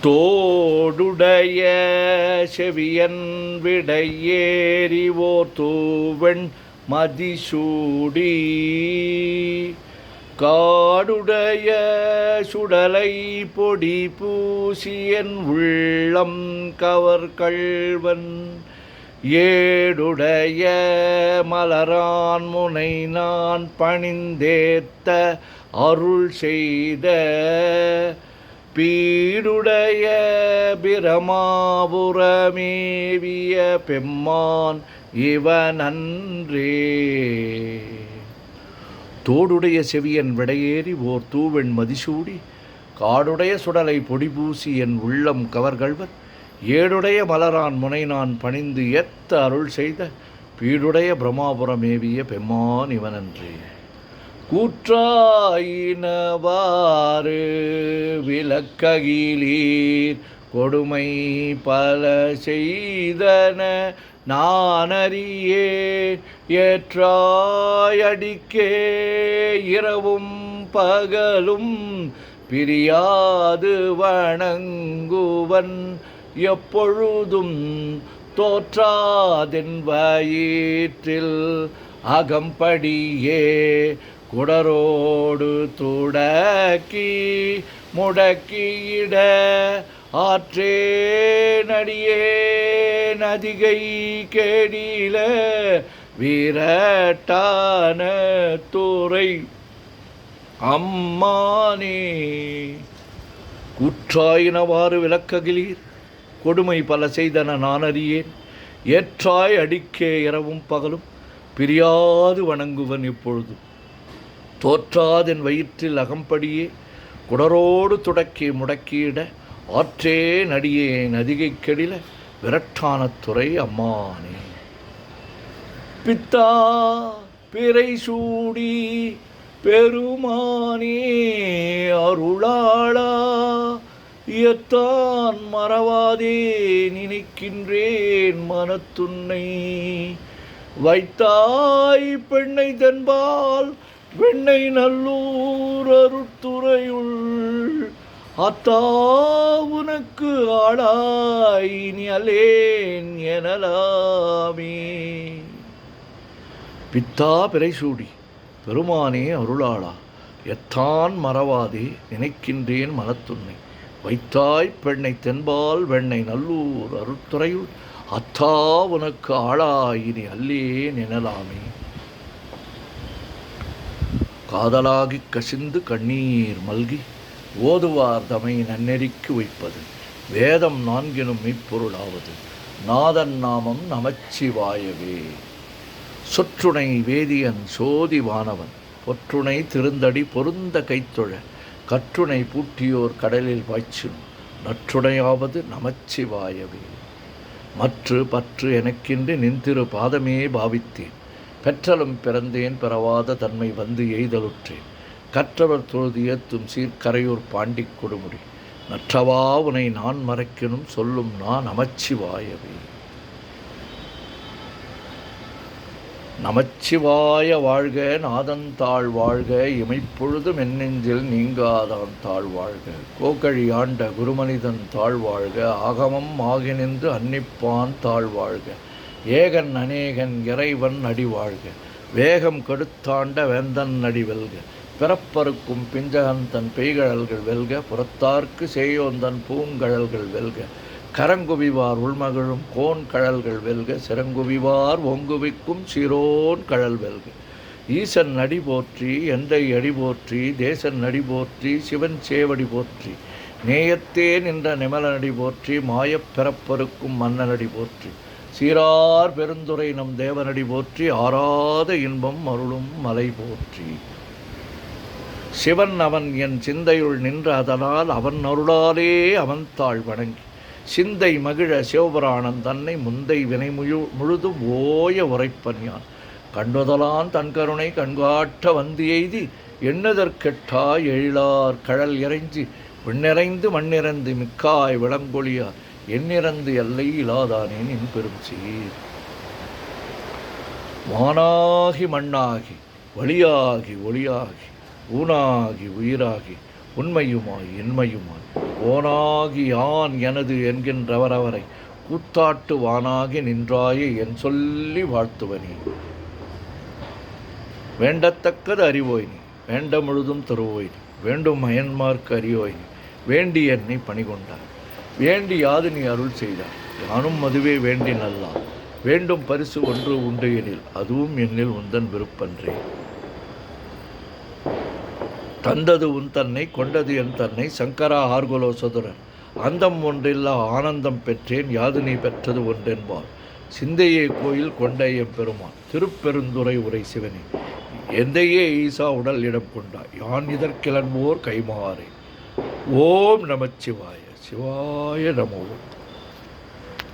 தோடுடைய செவியன் விடையேறிவோர் தூவெண் மதிசூடி காடுடைய சுடலை பொடி பூசியன் உள்ளம் கவர்கள்வன் ஏடுடைய மலரான் முனை நான் பணிந்தேத்த அருள் செய்த பீடுடைய பிரமாபுரமேவிய பெம்மான் இவனன்றே. தோடுடைய செவியன் விடையேறி ஓர் தூவெண் மதிசூடி காடுடைய சுடலை பொடிபூசி என் உள்ளம் கவர்கள்வர் ஏடுடைய மலரான் முனை நான் பணிந்து ஏத்த அருள் செய்த பீடுடைய பிரமாபுரமேவிய பெம்மான் இவனன்றே. கூற்றாயினவாறு விளக்ககிலீர் கொடுமை பல செய்தன நானறியேன் ஏற்றாயடிக்கே இரவும் பகலும் பிரியாது வணங்குவன் எப்பொழுதும் தோற்றாதென் வயிற்றில் அகம்படியே குடரோடு துடக்கி முடக்கியிட ஆற்றே நடியே நதிகை கேடில வீரட்டான துறை அம்மானே. கூற்றாயினவாறு விளக்ககிலீர் கொடுமை பல செய்தன நானறியேன் ஏற்றாய் அடிக்கே இரவும் பகலும் பிரியாது வணங்குவன் இப்பொழுதும் தோற்றாதென் வயிற்றில் அகம்படியே குடரோடு துடக்கி முடக்கியிட ஆற்றே நடியே நதிகை கெடில விரட்டான துறை அம்மானே. பித்தா பிறை சூடி பெருமானே அருளாளா எத்தான் மறவாதே நினைக்கின்றேன் மனத்துன்னை வைத்தாய் பெண்ணை தென்பால் வெண்ணை நல்லூர் அருட்துறையுள் அத்தா உனக்கு ஆளாய் நீ அலேன் எனலாமே. பித்தா பிறைசூடி பெருமானே அருளாளா எத்தான் மறவாதே நினைக்கின்றேன் மனத்துன்னை வைத்தாய் பெண்ணை தென்பால் வெண்ணை நல்லூர் அருட்துறையுள் அத்தா உனக்கு ஆளாயினி அல்லேன் எனலாமே. காதலாகி கசிந்து கண்ணீர் மல்கி ஓதுவார் தமை நன்னெறிக்கு வைப்பது வேதம் நான்கினும் மெய்ப்பொருளாவது நாதன் நாமம் நமச்சிவாயவே. சொற்றுணை வேதியன் சோதி வானவன் பொற்றுணை திருந்தடி பொருந்த கைத்தொழ கற்றுணை பூட்டியோர் கடலில் பாய்ச்சினும் நற்றுணையாவது நமச்சிவாயவே. மற்று பற்று எனக்கின்று நின்திரு பாதமே பாவித்தேன் பெற்றலும் பிறந்தேன் பிறவாத தன்மை வந்து எய்தலுற்றேன் கற்றவர் தொழுது ஏத்தும் சீர்கரையூர் பாண்டிக் கொடுமுடி நற்றவா உனை நான் மறைக்கணும் சொல்லும் நான் நமச்சிவாயவே. நமச்சிவாய வாழ்க நாதந்தாள் வாழ்க இமைப்பொழுதும் என்னெஞ்சில் நீங்காதான் தாழ் வாழ்க கோகழி ஆண்ட குருமனிதன் தாழ் வாழ்க ஆகமம் ஆகி நின்று அன்னிப்பான் தாழ் வாழ்க ஏகன் அநேகன் இறைவன் அடி வாழ்க வேகம் கெடுத்தாண்ட வேந்தன் அடி வெல்க பிறப்பருக்கும் பிஞ்சகன் தன் பெய்கழல்கள் வெல்க புறத்தார்க்கு சேயோந்தன் பூங்கழல்கள் வெல்க கரங்குவிவார் உள்மகிழும் கோன் கழல்கள் வெல்க சிறங்குவிவார் ஒங்குவிக்கும் சிரோன் கழல் வெல்க ஈசன் நடி போற்றி எந்தை அடி போற்றி தேசன் நடி போற்றி சிவன் சேவடி போற்றி நேயத்தே நின்ற நிமலனடி போற்றி மாயப் பிறப்பருக்கும் மன்னனடி போற்றி சீரார் பெருந்துரை நம் தேவனடி போற்றி ஆராத இன்பம் அருளும் மலை போற்றி. சிவன் அவன் என் சிந்தையுள் நின்ற அதனால் அவன் அருளாலே அவன் தாழ் வணங்கி சிந்தை மகிழ சிவபுராணன் தன்னை முந்தை வினை முழுதும் ஓய உரைப்பன் யான் கண்டுதலான் தன் கருணை கண்காட்ட வந்து எய்தி எண்ணுதற்கெட்டா எழிலார் கழல் இறைஞ்சி விண்ணிறைந்து மண்ணிறந்து மிக்காய் விளங்கொழியார் எண்ணிறந்து எல்லை இலாதானேன் என் பெரும் சீர். வானாகி மண்ணாகி வழியாகி ஒளியாகி ஊனாகி உயிராகி உண்மையுமாய் இன்மையுமாய் ஓனாகி யான் எனது என்கின்றவரவரை கூத்தாட்டு வானாகி நின்றாயே என் சொல்லி வாழ்த்துவனே. வேண்டத்தக்கது அறிவோய் நீ, வேண்ட முழுதும் தருவோய் நீ, வேண்டும் அயன்மார்க்கு அறியோய் நீ, வேண்டி என்னை பணிகொண்டார். வேண்டி யாது நீ அருள் செய்தார், யானும் அதுவே வேண்டி நல்லா. வேண்டும் பரிசு ஒன்று உண்டு எனில், அதுவும் என்னில் உந்தன் விருப்பன்றே. தந்தது உன் தன்னை, கொண்டது என் தன்னை, சங்கரா ஆர்குலோ சதுரன். அந்தம் ஒன்றில்லா ஆனந்தம் பெற்றேன், யாது நீ பெற்றது ஒன்றென்பார். சிந்தையே கோயில் கொண்ட எம்பெருமான், திருப்பெருந்துறை உரை சிவனே. எந்தையே ஈசா உடல் இடம் கொண்டாய், யான் இதற்கிளன்போர் கைமாறே. ஓம் நமச்சிவாய. சிவாய நமோ.